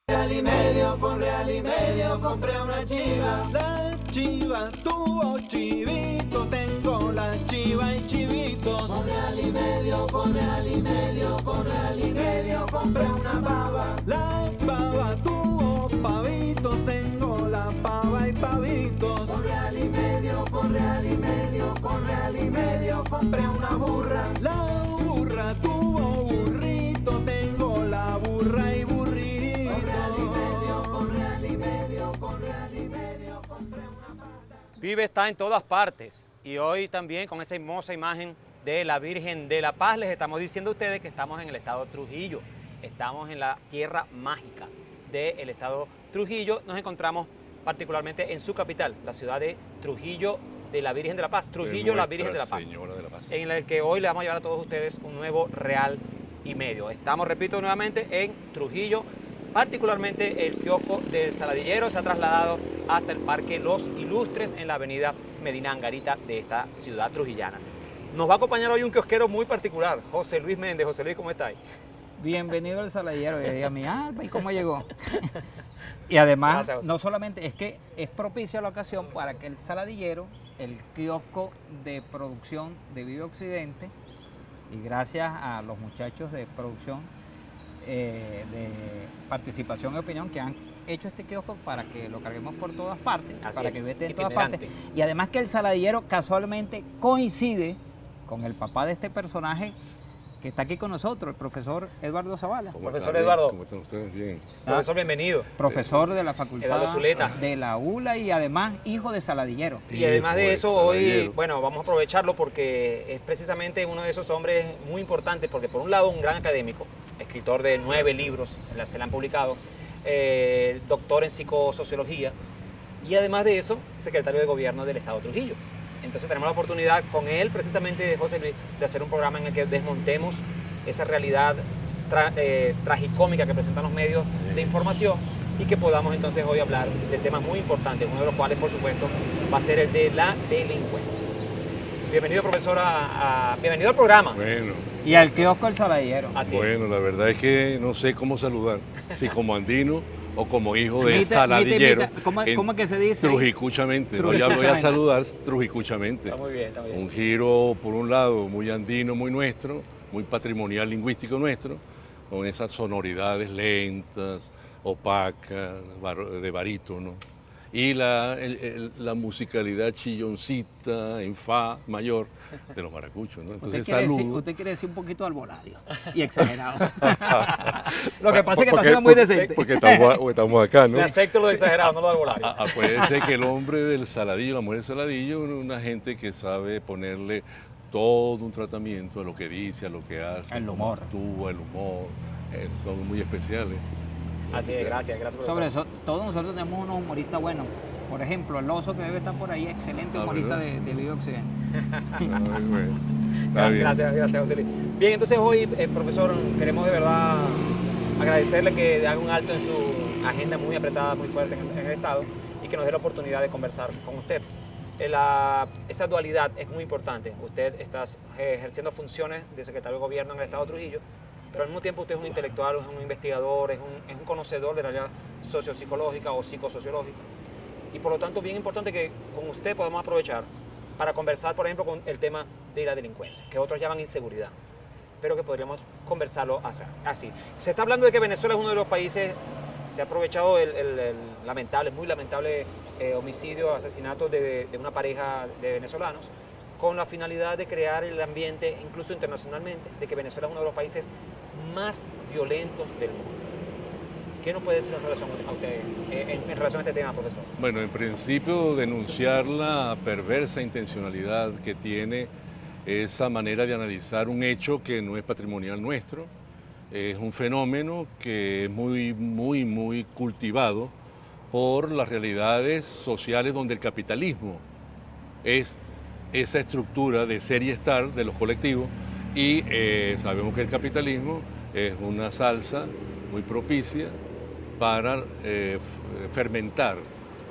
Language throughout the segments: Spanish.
Real y medio, con real y medio compré una chiva. La chiva tuvo chivito, tengo la chiva y chivitos. Con real y medio, con real y medio, con real y medio compré una pava. La pava tuvo pavitos, tengo la pava y pavitos. Con real y medio, con real y medio, con real y medio compré una burra. La burra tuvo burrito, tengo la burra y burrito. Con real y medio, con real y medio, con real y medio compré una pata. Vive está en todas partes y hoy también con esa hermosa imagen de la Virgen de la Paz les estamos diciendo a ustedes que estamos en el estado Trujillo, estamos en la tierra mágica del estado Trujillo, nos encontramos particularmente en su capital, la ciudad de Trujillo de la Virgen de la Paz, Trujillo la Virgen de la Paz, Señora de la Paz, en el que hoy le vamos a llevar a todos ustedes un nuevo real y medio. Estamos, repito nuevamente, en Trujillo. Particularmente el kiosco del Saladillero se ha trasladado hasta el Parque Los Ilustres en la avenida Medina Angarita de esta ciudad trujillana. Nos va a acompañar hoy un kiosquero muy particular, José Luis Méndez. José Luis, ¿cómo estáis? Bienvenido al Saladillero, y a mi alma, ¿y cómo llegó? Y además, Gracias, José. no solamente es que es propicia la ocasión para que el Saladillero, el kiosco de producción de Vive Occidente, y gracias a los muchachos de producción, de participación y opinión que han hecho este kiosco para que lo carguemos por todas partes, Así para es, que esté en todas itinerante. partes. Y además que el Saladillero casualmente coincide con el papá de este personaje que está aquí con nosotros, el profesor Eduardo Zavala. ¿cómo Profesor están? Eduardo. ¿Cómo están ustedes? Bien. Profesor, bienvenido. Profesor de la Eduardo Facultad Zuleta. de la ULA y además hijo de Saladillero. Y además de Hijo de eso, hoy, Saladillero. bueno, vamos a aprovecharlo porque es precisamente uno de esos hombres muy importantes, porque por un lado un gran académico, escritor de 9 libros, se le han publicado, doctor en psicosociología, y además de eso, secretario de gobierno del Estado Trujillo. Entonces tenemos la oportunidad con él, precisamente, José Luis, de hacer un programa en el que desmontemos esa realidad tragicómica que presentan los medios de información y que podamos entonces hoy hablar de temas muy importantes, uno de los cuales, por supuesto, va a ser el de la delincuencia. Bienvenido, profesor, bienvenido al programa. Bueno, Y al kiosco El Saladillero. Así es. bueno, la verdad es que no sé cómo saludar, si como andino o como hijo de Mita, Saladillero. mita, ¿cómo en es que se dice? Trujicuchamente, no, ya voy a Trujicuchamente. saludar trujicuchamente. Está muy bien, está muy bien. Un giro, por un lado, muy andino, muy nuestro, muy patrimonial lingüístico nuestro, con esas sonoridades lentas, opacas, de barítono, y la musicalidad chilloncita en fa mayor de los maracuchos, ¿no? Entonces, Usted quiere decir un poquito alboronario y exagerado. Lo que pasa es que está Porque- siendo muy decente. Porque estamos acá, ¿no? Le acepto lo exagerado, no lo arbolario. Acuérdense que el hombre del Saladillo, la mujer del Saladillo, es una gente que sabe ponerle todo un tratamiento a lo que dice, a lo que hace, El cómo humor. actúa, el humor, son muy especiales. Así es, gracias, profesor. Sobre eso, todos nosotros tenemos unos humoristas buenos. Por ejemplo, el oso que debe estar por ahí, excelente Ah, humorista ¿verdad? de Vive Occidente. Ay, bueno, está bien. Gracias, José Luis. Bien, entonces hoy, profesor, queremos de verdad agradecerle que haga un alto en su agenda muy apretada, muy fuerte en el Estado y que nos dé la oportunidad de conversar con usted. Esa dualidad es muy importante. Usted está ejerciendo funciones de secretario de gobierno en el Estado de Trujillo, pero al mismo tiempo usted es un intelectual, es un investigador, es un conocedor de la área sociopsicológica o psicosociológica. Y por lo tanto, bien importante que con usted podamos aprovechar para conversar, por ejemplo, con el tema de la delincuencia, que otros llaman inseguridad, pero que podríamos conversarlo así. Se está hablando de que Venezuela es uno de los países, se ha aprovechado el lamentable, muy lamentable homicidio, asesinato de una pareja de venezolanos, con la finalidad de crear el ambiente, incluso internacionalmente, de que Venezuela es uno de los países más violentos del mundo. ¿Qué nos puede decir en relación a usted, en relación a este tema, profesor? Bueno, en principio denunciar la perversa intencionalidad que tiene esa manera de analizar un hecho que no es patrimonial nuestro. Es un fenómeno que es muy cultivado por las realidades sociales donde el capitalismo es esa estructura de ser y estar de los colectivos y sabemos que el capitalismo es una salsa muy propicia para fermentar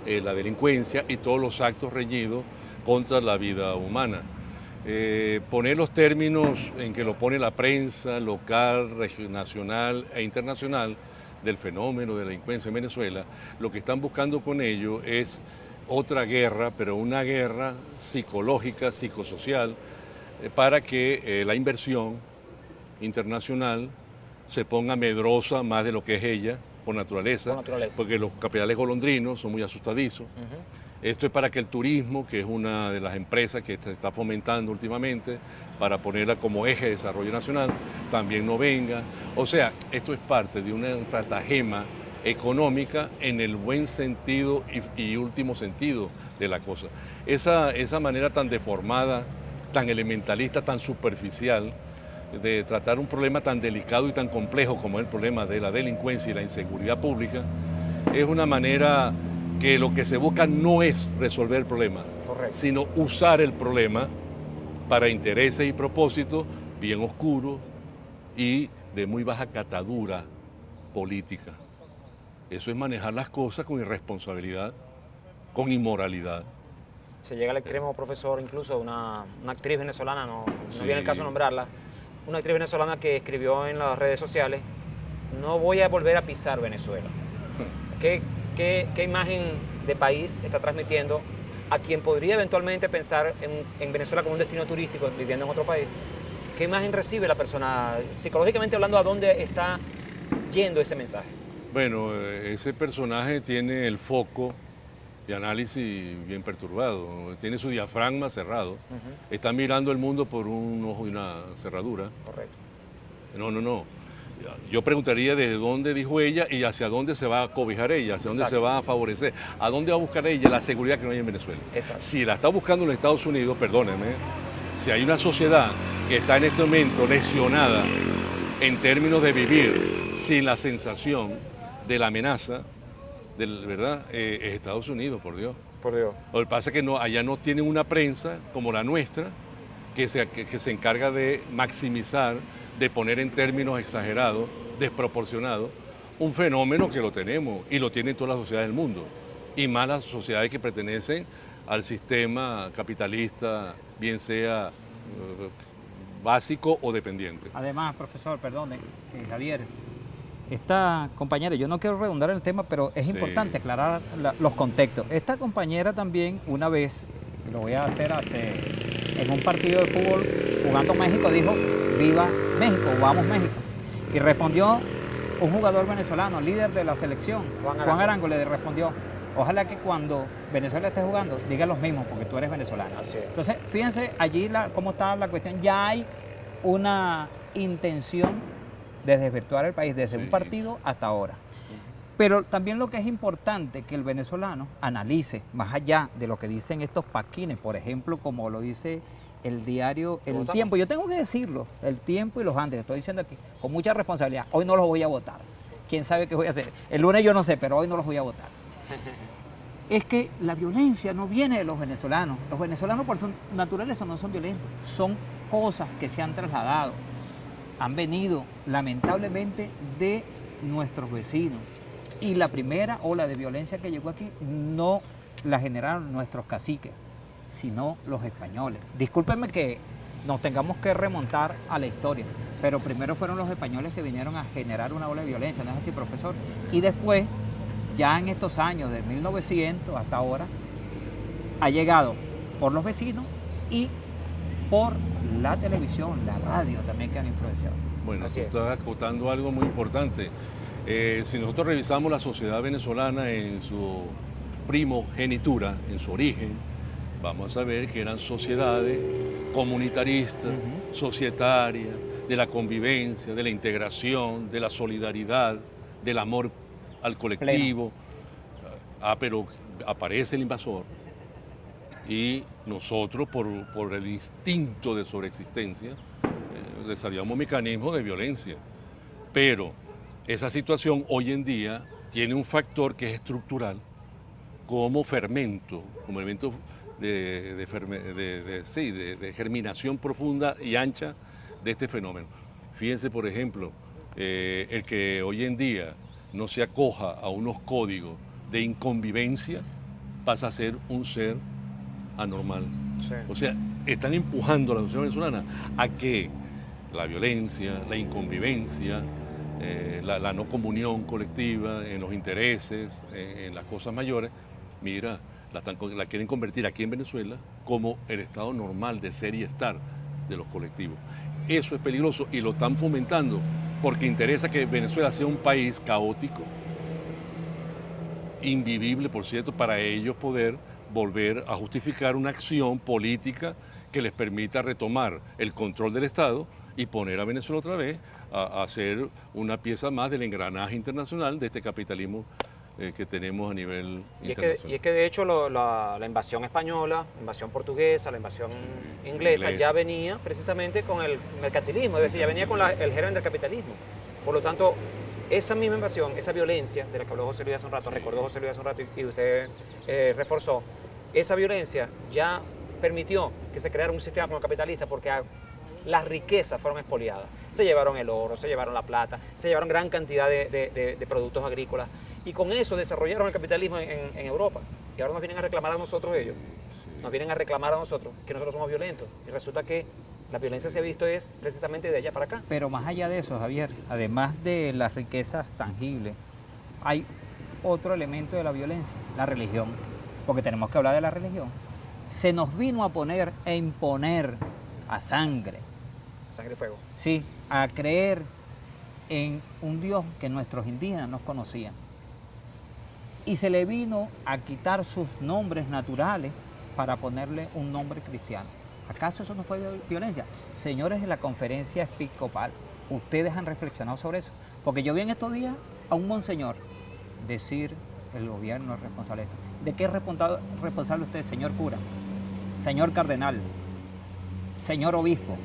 la delincuencia y todos los actos reñidos contra la vida humana. Poner los términos en que lo pone la prensa local, nacional e internacional del fenómeno de la delincuencia en Venezuela, lo que están buscando con ello es otra guerra, pero una guerra psicológica, psicosocial, para que la inversión internacional se ponga medrosa más de lo que es ella, por naturaleza, porque los capitales golondrinos son muy asustadizos. Esto es para que el turismo, que es una de las empresas que se está fomentando últimamente, para ponerla como eje de desarrollo nacional, también no venga. O sea, esto es parte de una estratagema económica en el buen sentido y último sentido de la cosa. Esa manera tan deformada, tan elementalista, tan superficial, de tratar un problema tan delicado y tan complejo como es el problema de la delincuencia y la inseguridad pública, es una manera que lo que se busca no es resolver el problema, sino usar el problema para intereses y propósitos bien oscuros y de muy baja catadura política. Eso es manejar las cosas con irresponsabilidad, con inmoralidad. Se llega al extremo, profesor, incluso una actriz venezolana, no Sí. viene el caso nombrarla, una actriz venezolana que escribió en las redes sociales: no voy a volver a pisar Venezuela. ¿Qué imagen de país está transmitiendo a quien podría eventualmente pensar en Venezuela como un destino turístico viviendo en otro país? ¿Qué imagen recibe la persona, psicológicamente hablando, a dónde está yendo ese mensaje? Bueno, ese personaje tiene el foco de análisis bien perturbado, tiene su diafragma cerrado, está mirando el mundo por un ojo y una cerradura. Correcto. No. Yo preguntaría desde dónde dijo ella y hacia dónde se va a cobijar ella, hacia dónde se va a favorecer, a dónde va a buscar ella la seguridad que no hay en Venezuela. Exacto. Si la está buscando en los Estados Unidos, perdónenme, si hay una sociedad que está en este momento lesionada en términos de vivir sin la sensación de la amenaza, ¿verdad? Es Estados Unidos, por Dios. Por Dios. Lo que pasa es que allá no tienen una prensa como la nuestra que se encarga de maximizar, de poner en términos exagerados, desproporcionados, un fenómeno que lo tenemos y lo tienen todas las sociedades del mundo, y más las sociedades que pertenecen al sistema capitalista, bien sea básico o dependiente. Además, profesor, perdone, Javier, esta compañera, yo no quiero redundar en el tema, pero es importante aclarar los contextos. Esta compañera también una vez, y lo voy a hacer en un partido de fútbol jugando México, dijo: viva México, vamos México. Y respondió un jugador venezolano, líder de la selección, Juan Arango, le respondió: ojalá que cuando Venezuela esté jugando diga los mismos, porque tú eres venezolano. Así es. Entonces, fíjense allí cómo está la cuestión. Ya hay una intención de desvirtuar el país desde un partido hasta ahora. Pero también lo que es importante que el venezolano analice, más allá de lo que dicen estos paquines, por ejemplo, como lo dice el diario El Tiempo. Yo tengo que decirlo, El Tiempo y los Andes, estoy diciendo aquí, con mucha responsabilidad. Hoy no los voy a votar. ¿Quién sabe qué voy a hacer? El lunes yo no sé, pero hoy no los voy a votar. Es que la violencia no viene de los venezolanos. Los venezolanos por su naturaleza no son violentos. Son cosas que se han trasladado, han venido lamentablemente de nuestros vecinos. Y la primera ola de violencia que llegó aquí no la generaron nuestros caciques, sino los españoles. Discúlpenme que nos tengamos que remontar a la historia, pero primero fueron los españoles que vinieron a generar una ola de violencia, ¿no es así, profesor? Y después, ya en estos años, de 1900 hasta ahora, ha llegado por los vecinos y por la televisión, la radio también, que han influenciado. Bueno, tú estás acotando algo muy importante. Si nosotros revisamos la sociedad venezolana en su primogenitura, en su origen, vamos a ver que eran sociedades comunitaristas, societarias, de la convivencia, de la integración, de la solidaridad, del amor al colectivo. Pero aparece el invasor y nosotros, por el instinto de sobreexistencia, desarrollamos mecanismos de violencia. Pero esa situación hoy en día tiene un factor que es estructural, como fermento, como elemento de germinación profunda y ancha de este fenómeno. Fíjense, por ejemplo, el que hoy en día no se acoja a unos códigos de inconvivencia pasa a ser un ser anormal. Sí. O sea, están empujando a la sociedad venezolana a que la violencia, la inconvivencia, la no comunión colectiva, en los intereses, en las cosas mayores, mira, la quieren convertir aquí en Venezuela como el estado normal de ser y estar de los colectivos. Eso es peligroso y lo están fomentando porque interesa que Venezuela sea un país caótico, invivible, por cierto, para ellos poder volver a justificar una acción política que les permita retomar el control del Estado y poner a Venezuela otra vez a ser una pieza más del engranaje internacional de este capitalismo que tenemos a nivel internacional. Y es que de hecho la invasión española, la invasión portuguesa, la invasión inglesa ya venía precisamente con el mercantilismo, es decir, ya venía con el germen del capitalismo. Por lo tanto, esa misma invasión, esa violencia de la que habló José Luis hace un rato, recordó José Luis hace un rato y usted reforzó, esa violencia ya permitió que se creara un sistema capitalista porque las riquezas fueron expoliadas. Se llevaron el oro, se llevaron la plata, se llevaron gran cantidad de productos agrícolas y con eso desarrollaron el capitalismo en Europa. Y ahora nos vienen a reclamar a nosotros ellos, nos vienen a reclamar a nosotros que nosotros somos violentos. Y resulta que la violencia se ha visto es precisamente de allá para acá. Pero más allá de eso, Javier, además de las riquezas tangibles, hay otro elemento de la violencia, la religión, porque tenemos que hablar de la religión. Se nos vino a poner e imponer a sangre. Sangre y fuego. Sí, a creer en un Dios que nuestros indígenas no conocían. Y se le vino a quitar sus nombres naturales para ponerle un nombre cristiano. ¿Acaso eso no fue violencia? Señores de la conferencia episcopal, ¿ustedes han reflexionado sobre eso? Porque yo vi en estos días a un monseñor decir el gobierno es responsable de esto. ¿De qué es responsable usted, señor cura, señor cardenal, señor obispo?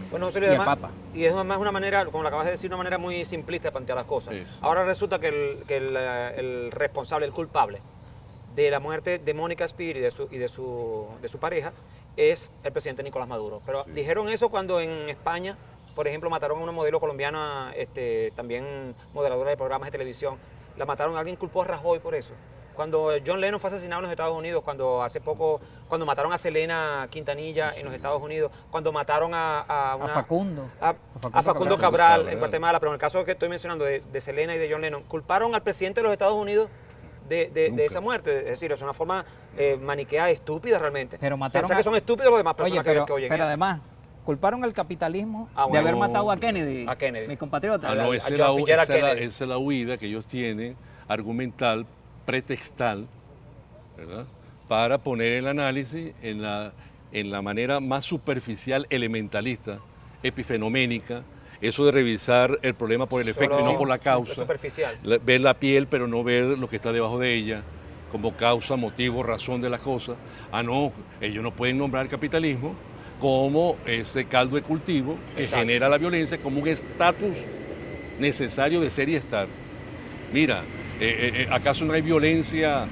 Bueno, Y el Papa. Y es además una manera, como lo acabas de decir, una manera muy simplista de plantear las cosas. Eso. Ahora resulta que el responsable, el culpable de la muerte de Mónica Spir y de su pareja es el presidente Nicolás Maduro. Pero dijeron eso cuando en España, por ejemplo, mataron a una modelo colombiana, también moderadora de programas de televisión. La mataron, alguien culpó a Rajoy por eso. Cuando John Lennon fue asesinado en los Estados Unidos, cuando hace poco, cuando mataron a Selena Quintanilla en los Estados Unidos, cuando mataron a Facundo Cabral en Guatemala, pero en el caso que estoy mencionando de Selena y de John Lennon, culparon al presidente de los Estados Unidos de esa muerte. Es decir, es una forma maniquea estúpida realmente. Pero mataron Pensar que son estúpidos los demás personas que oyen pero eso. además, culparon al capitalismo Ah, de bueno. haber matado a Kennedy, A Kennedy. mi compatriota. No, a esa John F. Kennedy. es la huida que ellos tienen, argumental, pretextal, ¿verdad? Para poner el análisis en la manera más superficial, elementalista, epifenoménica, eso de revisar el problema por el efecto y no por la causa. Superficial. Ver la piel pero no ver lo que está debajo de ella, como causa, motivo, razón de las cosas. Ah, no, ellos no pueden nombrar el capitalismo como ese caldo de cultivo que Exacto. genera la violencia, como un estatus necesario de ser y estar. Mira, ¿acaso no hay violencia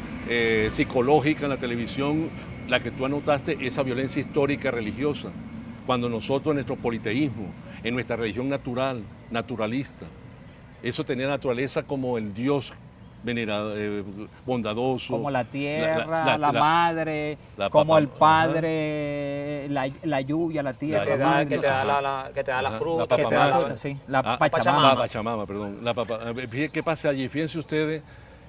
psicológica en la televisión? La que tú anotaste, esa violencia histórica religiosa, cuando nosotros en nuestro politeísmo, en nuestra religión natural, naturalista, eso tenía naturaleza como el Dios venerado, bondadoso. Como la tierra, la madre, la como papa- el padre, la lluvia, la tierra, Que te la da, madre, que te da que te da la Ajá, fruta, la que que te te da da la Pachamama. fruta, sí, la Ah, Pachamama. La Pachamama, perdón. ¿Qué pasa allí? Fíjense ustedes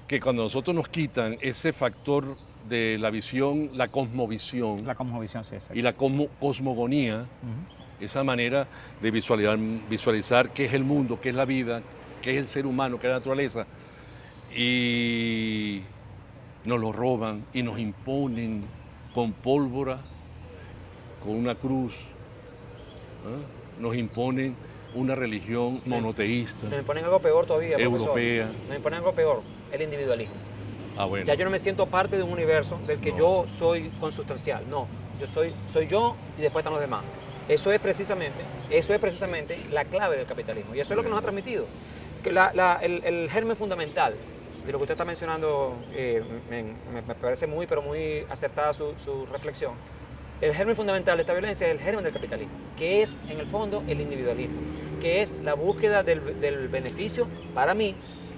que cuando nosotros nos quitan ese factor de la visión, la cosmovisión La cosmovisión, sí, exacto. y la cosmogonía, esa manera de visualizar qué es el mundo, qué es la vida, qué es el ser humano, qué es la naturaleza, y nos lo roban y nos imponen con pólvora, con una cruz, ¿ah? Nos imponen una religión monoteísta, Nos imponen algo peor todavía, profesor. europea. Nos imponen algo peor, el individualismo. Ah, bueno. Ya yo no me siento parte de un universo del que No. yo soy consustancial. No, yo soy yo y después están los demás. Eso es precisamente la clave del capitalismo. Y eso es lo que nos ha transmitido. Que el germen fundamental de lo que usted está mencionando, me parece muy acertada su reflexión. El germen fundamental de esta violencia es el germen del capitalismo, que es en el fondo el individualismo, que es la búsqueda del beneficio para mí,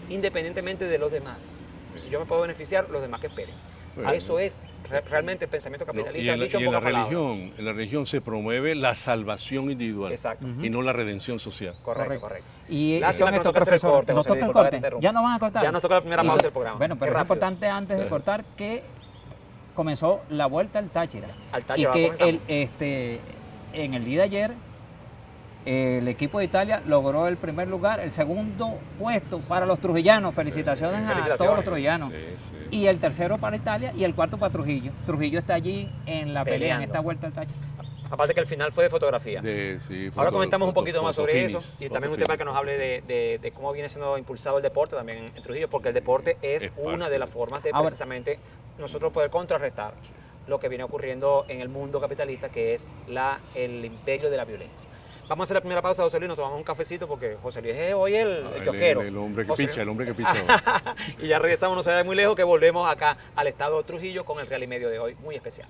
independientemente de los demás. Si yo me puedo beneficiar, los demás que esperen. Bueno. Eso es realmente el pensamiento No, capitalista. y en la, dicho y en en la pocas palabras. religión, en la religión se promueve la salvación individual Exacto. y no la redención social. Correcto, correcto. Y Lástima con que esto, nos toca hacer el profesor, corte, nos José toca Luis, el disculpa que te corte. interrumpa. Ya nos van a cortar. Ya nos toca la primera pausa del programa. Bueno, Qué pero es rápido. importante antes de cortar que comenzó la vuelta al Táchira. Al Y Táchira que comenzamos. en el día de ayer el equipo de Italia logró el primer lugar, el segundo puesto para los trujillanos. Felicitaciones a Felicitaciones. todos los trujillanos. Sí, sí. Y el tercero para Italia y el cuarto para Trujillo. Trujillo está allí en la pelea, en Peleando. esta vuelta al Táchira. Aparte que el final fue de fotografía. Sí, Ahora comentamos un poquito más sobre fotofinish, eso y también usted para que nos hable de cómo viene siendo impulsado el deporte también en Trujillo, porque el deporte es Es una parte de las formas de Ahora- precisamente nosotros poder contrarrestar lo que viene ocurriendo en el mundo capitalista, que es el imperio de la violencia. Vamos a hacer la primera pausa, José Luis, nos tomamos un cafecito porque José Luis es hoy el kiosquero. El hombre que José picha, Luis. el hombre que picha. Y ya regresamos, no se vaya muy lejos, que volvemos acá al estado de Trujillo con el Real y Medio de hoy, muy especial.